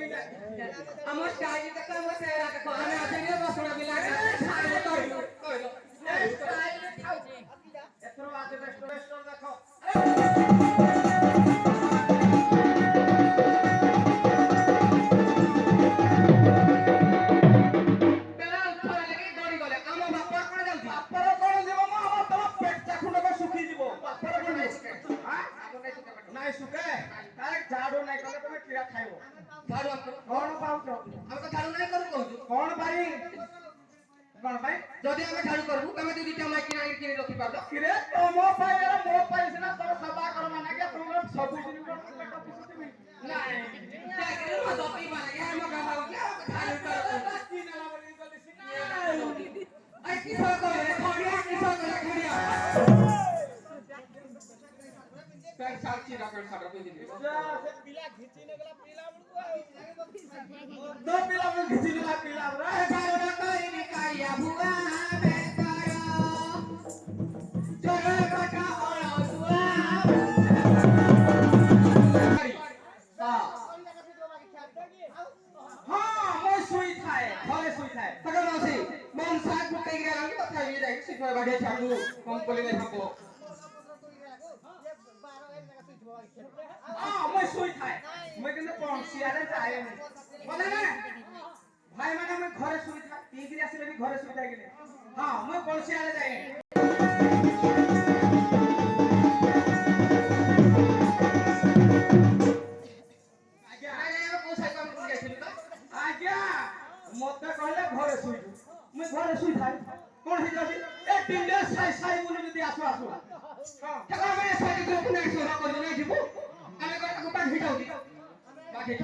ଆମ ଷ୍ଟାଇଲ ଦେଖ ଆମ ଚେହେରା ଦେଖ ଆମେ ଆସିଲେ ବସୁଣା ପିଲା ଖାଇଲେ କହିଲୁ ଷ୍ଟାଇଲ ଖାଉଛି ଏଥର ଆଜି ରେଷ୍ଟୁରାଣ୍ଟ ଦେଖ ବାପର କଣ ଯିବ ମ ଆମ ତମ ପେଟ ଖଣ୍ଡକ ଶୁଖି ଯିବ ବାପର କଣ ଯିବ ନାଇଁ ଶୁଖେ ତାରେ ଝାଡୁ ନାଇଁ କଲେ ତମେ କିରା ଖାଇବ କଣ ପାଉଛ କଣ ପାଇଁ କଣ ପାଇଁ ଯଦି ଆମେ ଝାଡୁ କରିବୁ ତମେ ଯଦି ଦିଟା ମାଇକି ଆଣି କିଣି ରଖିପାରୁଛ କିରେ ତମ ପାଇଁ ଏରା ମୋ ପାଇଁ ସିନା ତୋର ସେବା କର ମାନେ କି ତମର ସବୁ ଦିନ ପେଟ ପୋଷୁଥିବି ନାଇଁ ଚାକିରି ମତ ପିଇବାରେ ଆମ ଗାଁ ହଉଛି ଝାଡୁ କର କି ନେଲା ବୋଲି ଗଲି ସିନା ai କିସ କରେ ଖଡିଆ କିସ କରେ ଖଡିଆ पैर साल चीरा पैर साल रख दीजिए पिला घिची नेगला पिला बड़को दो पिला में घिची नेगला पिला रे चारो कोई निकाया बुआ बेकारा चलो कटा ओला दुआ हां मैं सुई थाए घरे सुई थाए सगळ मावशी मन साग कुटे गेला की कथा ये जाई सिखवा बाडे छाडू कंपनी में थाको मैं सुई थाए मैं किंतु पंसियारे जाए बोले ना भाई माने मैं घरे सुई था तीन आसीले भी घरे सुई थाए हां मैं पंसियारे जाए आज्ञा मते कहले घरे सुई मैं घरे सुई थाए कोन हे जाबी ए टिंडे साई साई बोली जदी आसु आसु हां चला मैं साडी को नहीं सोना कर नहीं जीवो ଆମେ ଗୋଟେ ବାନ୍ଧି ଯାଉଚି ବାନ୍ଧି